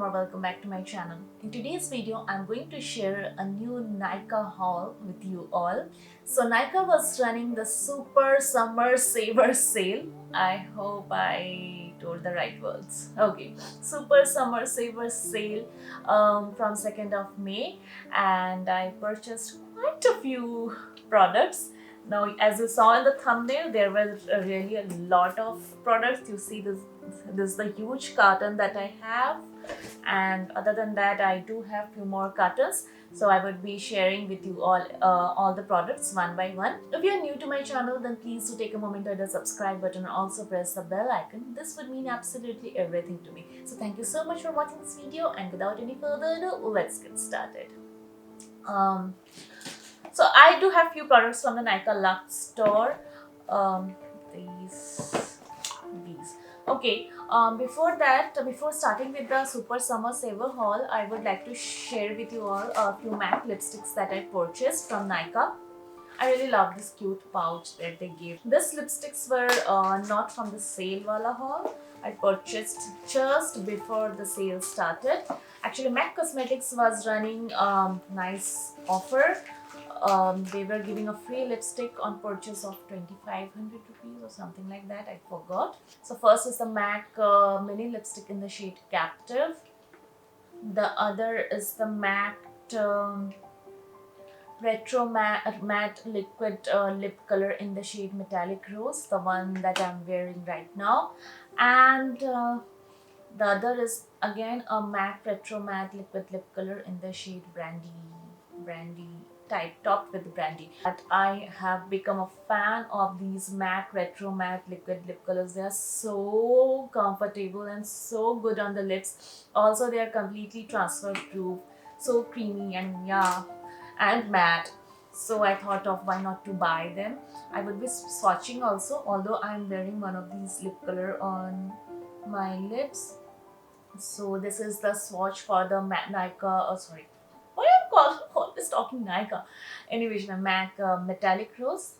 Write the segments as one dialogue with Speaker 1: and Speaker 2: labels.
Speaker 1: welcome or welcome back to my channel. In today's video, I'm going to share a new Nykaa haul with you all. So Nykaa was running the Super Summer Saver Sale. I hope I told the right words. Okay, Super Summer Saver Sale from 2nd of May, and I purchased quite a few products. Now, as you saw in the thumbnail, there were really a lot of products. You see this is the huge carton that I have, and other than that, I do have few more cartons. So I would be sharing with you all the products one by one. If you are new to my channel, then please do take a moment to hit the subscribe button and also press the bell icon. This would mean absolutely everything to me. So thank you so much for watching this video, and without any further ado, let's get started. So I do have few products from the Nykaa Luxe store. Um, these. Okay. Before starting with the Super Summer Saver haul, I would like to share with you all a few MAC lipsticks that I purchased from Nykaa. I really love this cute pouch that they gave. These lipsticks were not from the sale wala haul. I purchased just before the sale started. Actually, MAC Cosmetics was running nice offer. They were giving a free lipstick on purchase of 2500 rupees or something like that. I forgot. So first is the MAC mini lipstick in the shade Captive. The other is the MAC retro matte liquid lip color in the shade Metallic Rose, the one that I'm wearing right now. And the other is again a MAC retro matte liquid lip color in the shade brandy type, topped with brandy. But I have become a fan of these MAC retro matte liquid lip colors. They are so comfortable and so good on the lips. Also, they are completely transfer proof, so creamy and matte. So I thought of why not to buy them. I would be swatching also, although I'm wearing one of these lip color on my lips. So this is the swatch for the Nykaa, why I'm always talking Nykaa. Anyways, my MAC Metallic Rose.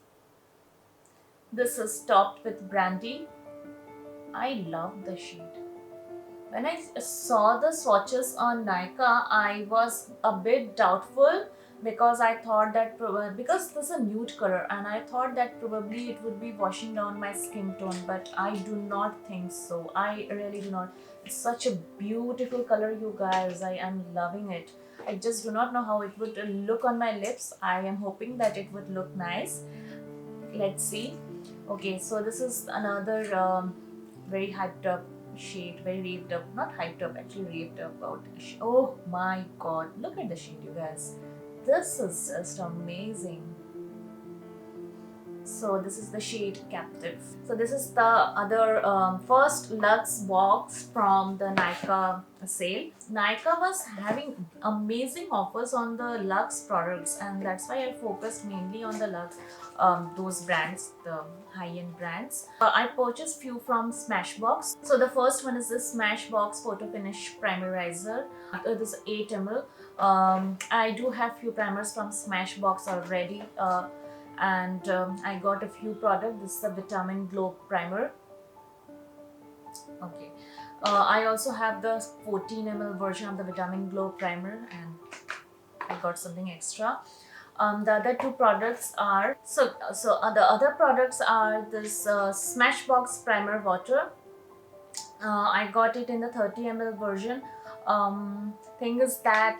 Speaker 1: This is topped with brandy. I love the shade. When I saw the swatches on Nykaa, I was a bit doubtful because I thought that because this is a nude color, and I thought that probably it would be washing down my skin tone, but I do not think so. I really do not. It's such a beautiful color, you guys. I am loving it. I just do not know how it would look on my lips. I am hoping that it would look nice. Let's see. Okay, so this is another very hyped up shade, very raved up, not hyped up, actually raved up about. Oh my god, look at the shade, you guys. This is just amazing. So this is the shade Captive. So this is the other first Luxe box from the Nykaa sale. Nykaa was having amazing offers on the Luxe products, and that's why I focused mainly on the Luxe, those brands, the high-end brands. I purchased few from Smashbox. So the first one is the Smashbox Photo Finish Primerizer. It is 8 ml. I do have few primers from Smashbox already. And I got a few products. This is the Vitamin Glow Primer. Okay. I also have the 14 ml version of the Vitamin Glow Primer, and I got something extra. The other two products are the other products are this Smashbox Primer Water. I got it in the 30 ml version. Thing is that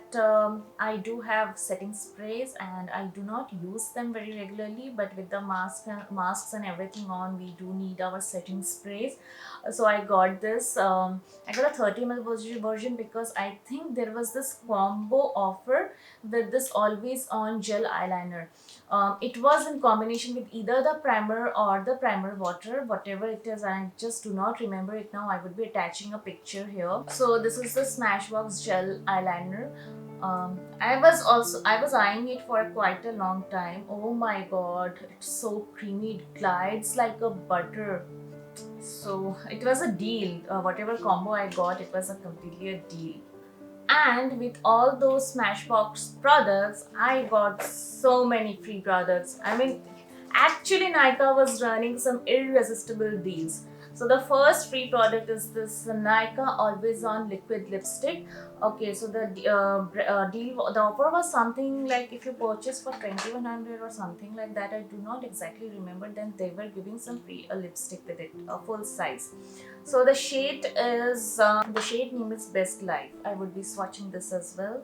Speaker 1: I do have setting sprays and I do not use them very regularly, but with the masks and everything on, we do need our setting sprays. So I got this. I got a 30 ml version because I think there was this combo offer with this always on gel eyeliner. It was in combination with either the primer or the primer water, whatever it is. I just do not remember it now. I would be attaching a picture here. So this is the Smashbox gel eyeliner. I was eyeing it for quite a long time. Oh my god, it's so creamy. It glides like a butter. So it was a deal. Whatever combo I got, it was completely a deal. And with all those Smashbox products, I got so many free products. I mean, Actually, Nykaa was running some irresistible deals. So the first free product is this Nykaa Always On Liquid Lipstick. Okay, so the deal, the offer was something like if you purchase for 2100 or something like that. I do not exactly remember. Then they were giving some free lipstick with it, a full size. So the shade name is Best Life. I would be swatching this as well.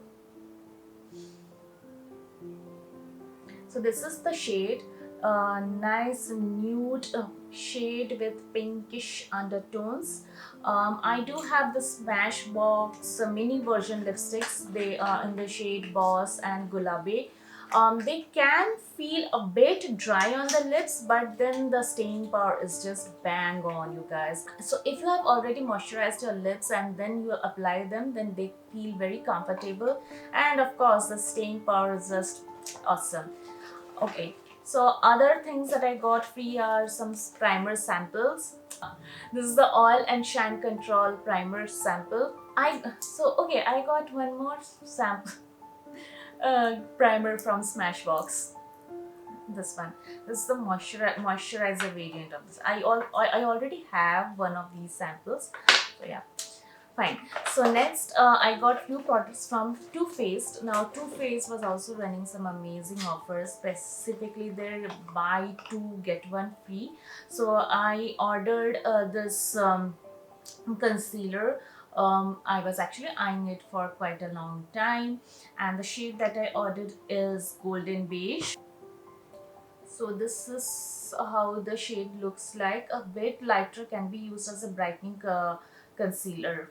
Speaker 1: So this is the shade, nice nude shade with pinkish undertones. I do have the Smashbox mini version lipsticks. They are in the shade Boss and Gulabi. They can feel a bit dry on the lips, but then the staying power is just bang on, you guys. So if you have already moisturized your lips and then you apply them, then they feel very comfortable, and of course the staying power is just awesome. Okay, so other things that I got free are some primer samples. This is the Oil and Shine Control primer sample. I got one more sample primer from Smashbox. This one. This is the moisturizer variant of this. I already have one of these samples. So yeah. Fine. So next, I got few products from Too Faced. Now, Too Faced was also running some amazing offers, specifically their buy two get one free. So I ordered this concealer. I was actually eyeing it for quite a long time, and the shade that I ordered is Golden Beige. So this is how the shade looks like. A bit lighter, can be used as a brightening concealer,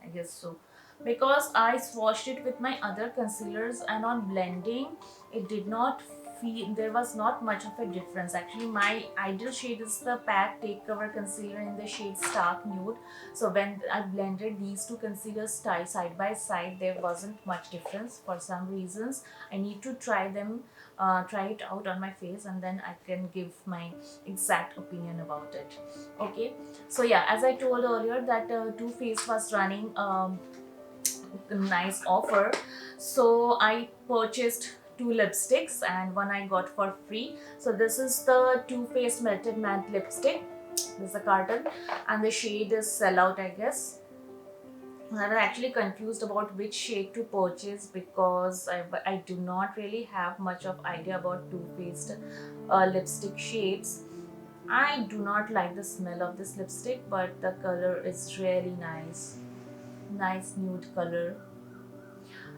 Speaker 1: I guess so. Because I swatched it with my other concealers, and on blending, it did not feel, there was not much of a difference. Actually, my ideal shade is the Pack Take Cover Concealer in the shade Stark Nude. So when I blended these two concealers side by side, there wasn't much difference for some reasons. I need to try it out on my face, and then I can give my exact opinion about it. Okay, so yeah, as I told earlier that Too Faced was running a nice offer, so I purchased two lipsticks and one I got for free. So this is the Too Faced Melted Matte Lipstick. This is a carton, and the shade is Sellout, I guess. I was actually confused about which shade to purchase because I do not really have much of idea about Too Faced lipstick shades. I do not like the smell of this lipstick, but the color is really nice. Nice nude color.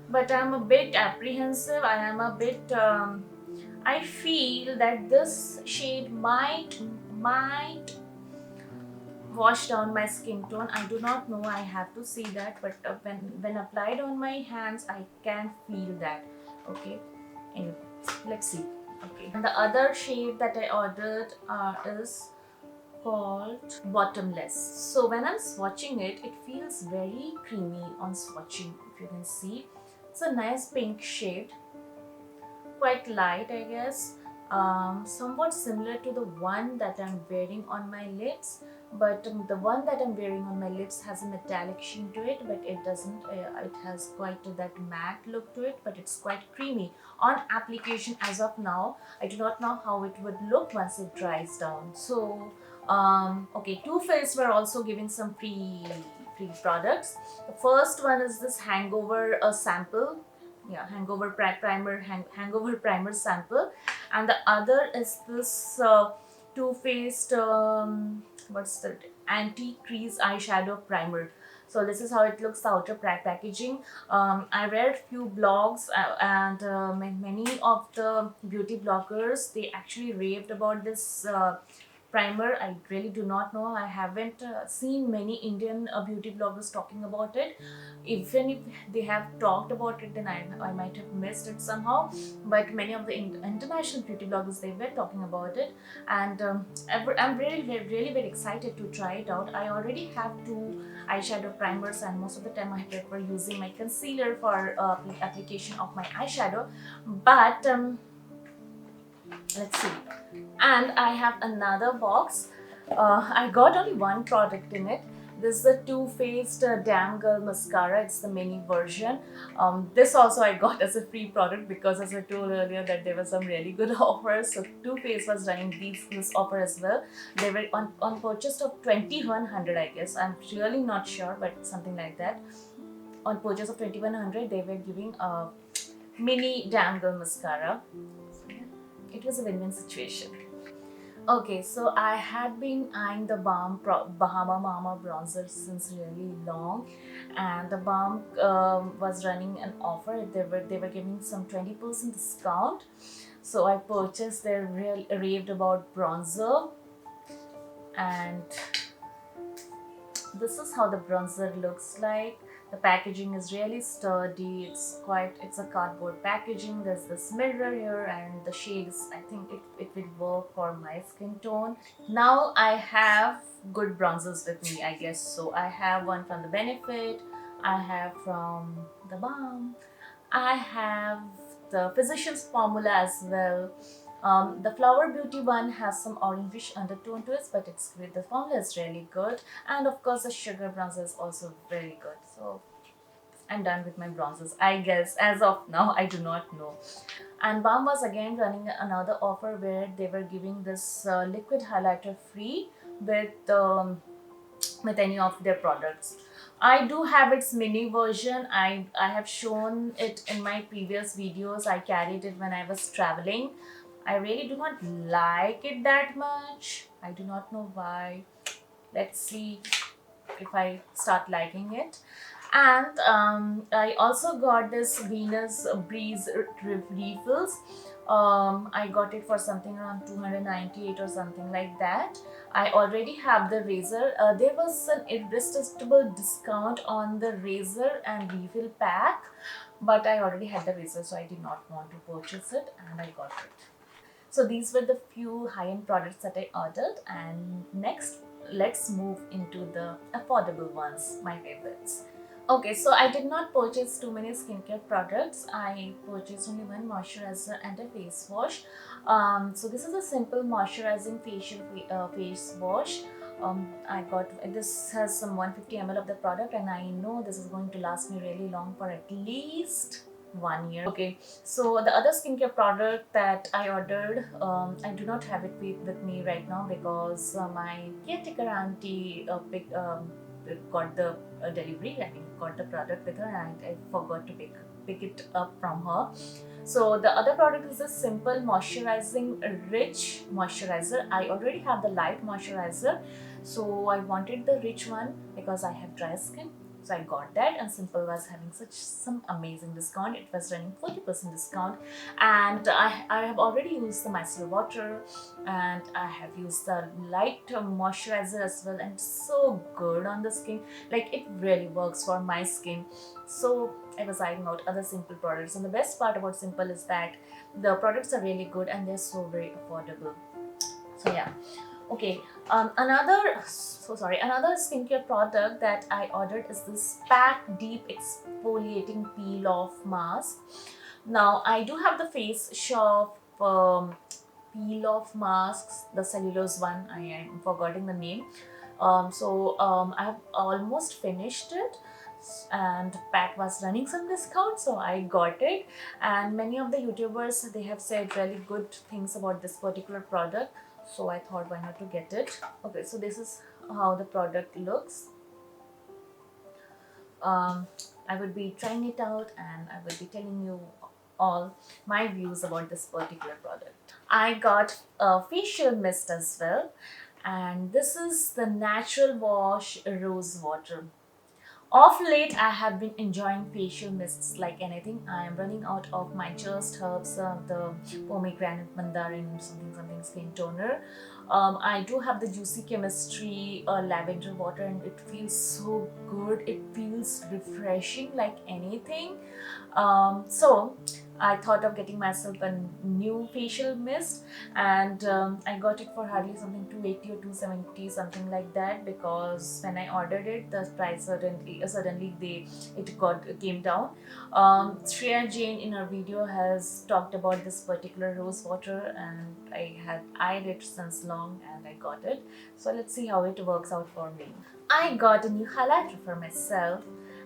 Speaker 1: But I'm a bit apprehensive. I am a bit. I feel that this shade might wash down my skin tone. I do not know. I have to see that. But when applied on my hands, I can feel that. Okay. Anyway, let's see. Okay. And the other shade that I ordered is called Bottomless. So when I'm swatching it, it feels very creamy on swatching, if you can see. It's a nice pink shade, quite light, I guess. Somewhat similar to the one that I'm wearing on my lips, but the one that I'm wearing on my lips has a metallic sheen to it, but it doesn't. It has quite that matte look to it, but it's quite creamy on application. As of now, I do not know how it would look once it dries down. So okay, Too Faced were also giving some free products. The first one is this Hangover sample. Yeah, hangover primer sample, and the other is this Too Faced what's the anti crease eyeshadow primer. So this is how it looks, the outer packaging. I read few blogs and many of the beauty bloggers, they actually raved about this primer. I really do not know. I haven't seen many Indian beauty bloggers talking about it. Even if they have talked about it, then I might have missed it somehow. But many of the international beauty bloggers, they were talking about it, and I'm really very excited to try it out. I already have two eyeshadow primers, and most of the time I prefer using my concealer for application of my eyeshadow. But let's see. And I have another box. I got only one product in it. This is the Too Faced Damn Girl Mascara. It's the mini version. This also I got as a free product because, as I told earlier, that there were some really good offers. So Too Faced was running this offer as well. They were on purchase of 2100, I guess. I'm really not sure, but something like that. On purchase of 2100, they were giving a mini Damn Girl Mascara. It was a win-win situation. Okay, so I had been eyeing the Bahama Mama bronzer since really long, and the Balm was running an offer. They were giving some 20% discount, so I purchased their real raved about bronzer, and this is how the bronzer looks like. The packaging is really sturdy. It's a cardboard packaging. There's this mirror here, and the shades, I think it will work for my skin tone. Now I have good bronzers with me, I guess. So I have one from the Benefit, I have from the Balm, I have the Physicians Formula as well. The Flower Beauty one has some orangish undertone to it, but it's great. The formula is really good, and of course the Sugar bronzer is also very good. So I'm done with my bronzers, I guess. As of now, I do not know. And Balm was again running another offer where they were giving this liquid highlighter free with any of their products. I do have its mini version. I have shown it in my previous videos. I carried it when I was traveling. I really do not like it that much. I do not know why. Let's see if I start liking it. And I also got this Venus Breeze refills. I got it for something around 298 or something like that. I already have the razor. There was an irresistible discount on the razor and refill pack, but I already had the razor, so I did not want to purchase it, and I got it. So these were the few high-end products that I ordered, and next let's move into the affordable ones, my favorites. Okay, so I did not purchase too many skincare products. I purchased only one moisturizer and a face wash. So this is a simple moisturizing face wash. I got this has some 150 ml of the product, and I know this is going to last me really long, for at least 1 year. Okay, so the other skincare product that I ordered, I do not have it with me right now because my caretaker auntie got the delivery. I mean, got the product with her, and I forgot to pick it up from her. So the other product is a simple moisturizing rich moisturizer. I already have the light moisturizer, so I wanted the rich one because I have dry skin. So I got that, and Simple was having some amazing discount. It was running 40% discount, and I have already used the micellar water, and I have used the light moisturizer as well, and it's so good on the skin. Like, it really works for my skin. So I was eyeing out other Simple products, and the best part about Simple is that the products are really good and they're so very affordable. So yeah. Okay, another skincare product that I ordered is this Pack Deep Exfoliating Peel Off Mask. Now, I do have the Face Shop peel off masks, the cellulose one. I am forgetting the name. I have almost finished it, and Pack was running some discount, so I got it. And many of the YouTubers, they have said really good things about this particular product, so I thought, why not to get it. Okay, so this is how the product looks. I will be trying it out, and I will be telling you all my views about this particular product. I got a facial mist as well, and this is the Natural Wash Rose Water. Of late, I have been enjoying facial mists like anything. I am running out of my Just Herbs, the pomegranate mandarin something skin toner. I do have the Juicy Chemistry lavender water, and it feels so good. It feels refreshing like anything. So I thought of getting myself a new facial mist, and I got it for hardly something 280 or 270, something like that, because when I ordered it, the price suddenly it came down. Shreya Jain in her video has talked about this particular rose water, and I had eyed it since long, and I got it. So let's see how it works out for me. I got a new highlighter for myself,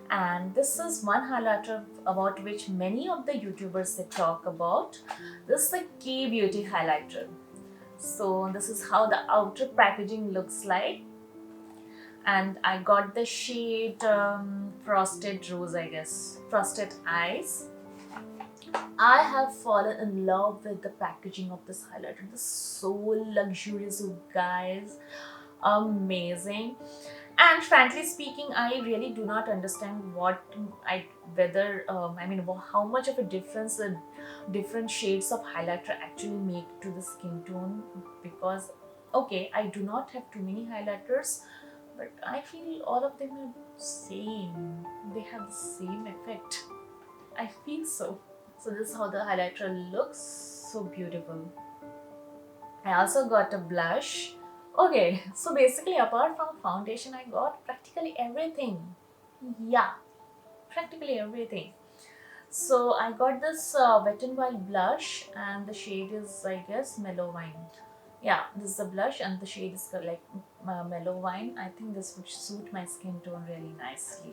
Speaker 1: and this is one highlighter about which many of the YouTubers they talk about. This is the K Beauty highlighter. So this is how the outer packaging looks like, and I got the shade Frosted Rose, I guess, Frosted Eyes. I have fallen in love with the packaging of this highlighter. This is so luxurious, you guys. Amazing. And frankly speaking, I really do not understand how much of a difference the different shades of highlighter actually make to the skin tone. Because, okay, I do not have too many highlighters, but I feel all of them are same. They have the same effect. I feel so. So this is how the highlighter looks. So beautiful. I also got a blush. Okay, so basically apart from foundation, I got practically everything. Yeah, practically everything. So I got this Wet n Wild blush, and the shade is, I guess, Mellow Wine. Yeah, this is the blush and the shade is like Mellow Wine. I think this would suit my skin tone really nicely.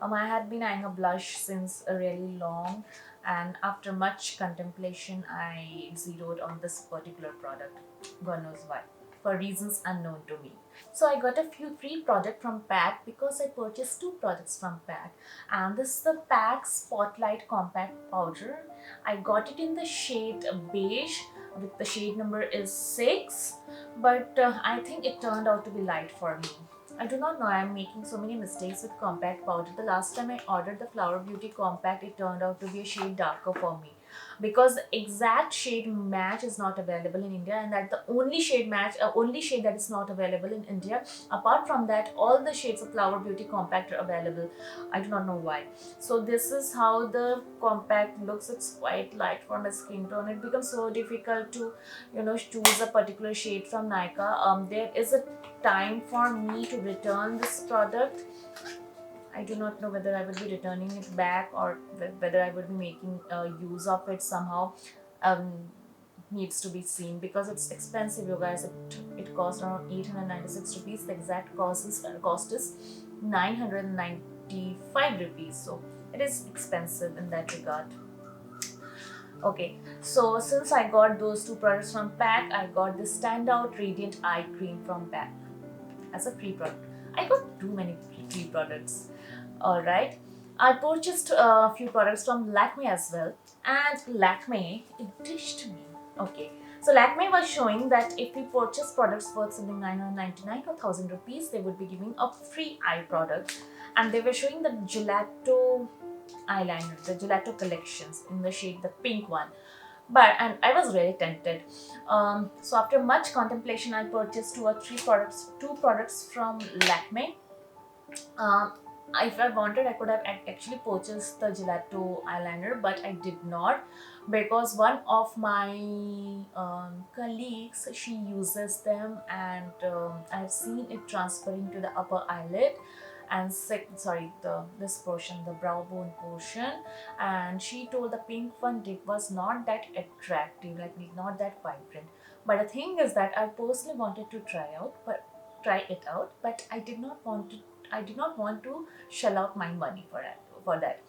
Speaker 1: I had been eyeing a blush since a really long, and after much contemplation, I zeroed on this particular product. God knows why, for reasons unknown to me. So I got a few free product from PAC because I purchased two products from PAC, and this is the PAC Spotlight Compact Powder. I got it in the shade beige. With the shade number is 6, but I think it turned out to be light for me. I do not know, I am making so many mistakes with compact powder. The last time I ordered the Flower Beauty compact, it turned out to be a shade darker for me, because the exact shade match is not available in India, and that the only shade that is not available in India. Apart from that, all the shades of Flower Beauty compact are available. I do not know why. So this is how the compact looks. It's quite light for my skin tone. It becomes so difficult to choose a particular shade from Nykaa. There is a time for me to return this product. I do not know whether I will be returning it back or whether I will be making use of it somehow. Um, Needs to be seen, because it's expensive, you guys. It costs around 896 rupees. The exact cost is 995 rupees. So it is expensive in that regard. Okay, so since I got those two products from PAC, I got the Standout Radiant Eye Cream from PAC as a free product. I got too many free products. Alright, I purchased a few products from Lakme as well, and Lakme, it dished me. Okay, so Lakme was showing that if we purchase products worth something 999 or 1000 rupees, they would be giving a free eye product, and they were showing the Gelato eyeliner, the Gelato collections in the shade the pink one. And I was really tempted. So after much contemplation, I purchased two products from Lakme. Um, if I wanted, I could have actually purchased the Gelato eyeliner, but I did not, because one of my colleagues, she uses them, and I've seen it transferring to the upper eyelid and this portion, the brow bone portion, and she told the pink one was not that attractive, like not that vibrant. But the thing is that I personally wanted to try it out, but I did not want to shell out my money for that.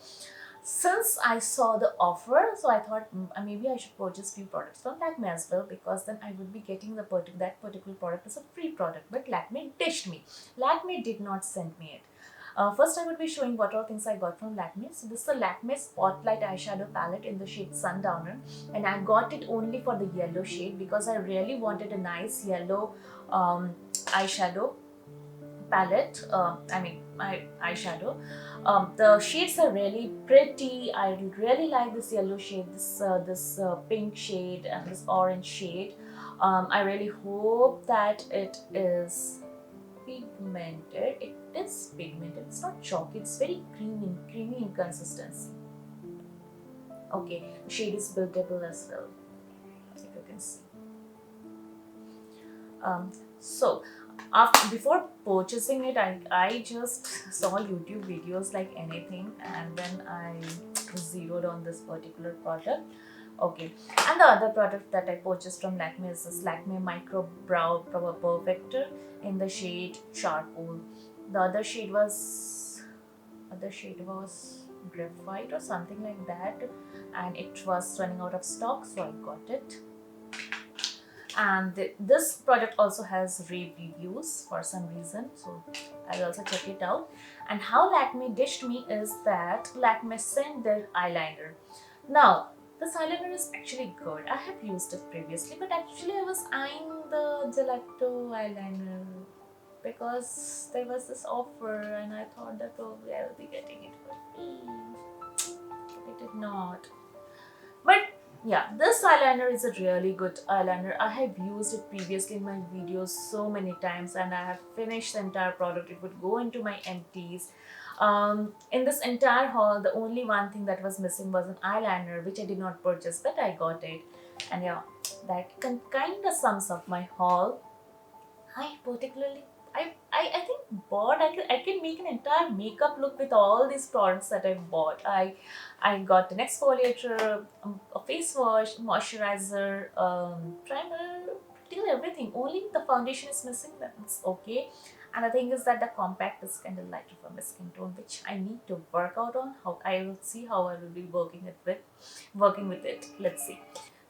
Speaker 1: Since I saw the offer, so I thought maybe I should purchase few products from Lakme as well, because then I would be getting that particular product as a free product. But Lakme dished me. Lakme did not send me it. First, I would be showing what all things I got from Lakme. So this is the Lakme Spotlight eyeshadow palette in the shade Sundowner, and I got it only for the yellow shade because I really wanted a nice yellow eyeshadow palette. My eyeshadow. The shades are really pretty. I really like this yellow shade, this pink shade, and this orange shade. I really hope that it is pigmented. It is pigmented. It's not chalky. It's very creamy in consistency. Okay, the shade is buildable as well, if you can see. Before purchasing it, I just saw YouTube videos like anything, and then I zeroed on this particular product. Okay, and the other product that I purchased from Lakme is this Lakme Micro Brow Perfector in the shade Charcoal. The other shade was graphite or something like that, and it was running out of stock, so I got it. And this product also has rave reviews for some reason, so I'll also check it out. And how Lakme dished me is that Lakme sent their eyeliner. Now this eyeliner is actually good. I have used it previously, but actually I was eyeing the gelato eyeliner because there was this offer and I thought that probably I'll be getting it for free. It did not. But yeah, this eyeliner is a really good eyeliner. I have used it previously in my videos so many times and I have finished the entire product. It would go into my empties. In this entire haul, the only one thing that was missing was an eyeliner, which I did not purchase, but I got it. And yeah, that kind of sums up my haul. I particularly, I think bought, I can make an entire makeup look with all these products that I bought. I got an exfoliator, a face wash, moisturizer, primer, till everything. Only the foundation is missing, that's okay. And the thing is that the compact is kind of lighter for my skin tone, which I need to work out on. How I will see how I will be working with it. Let's see.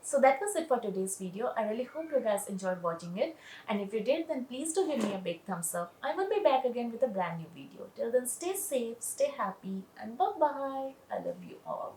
Speaker 1: So that was it for today's video. I really hope you guys enjoyed watching it. And if you did, then please do give me a big thumbs up. I will be back again with a brand new video. Till then, stay safe, stay happy, and bye-bye. I love you all.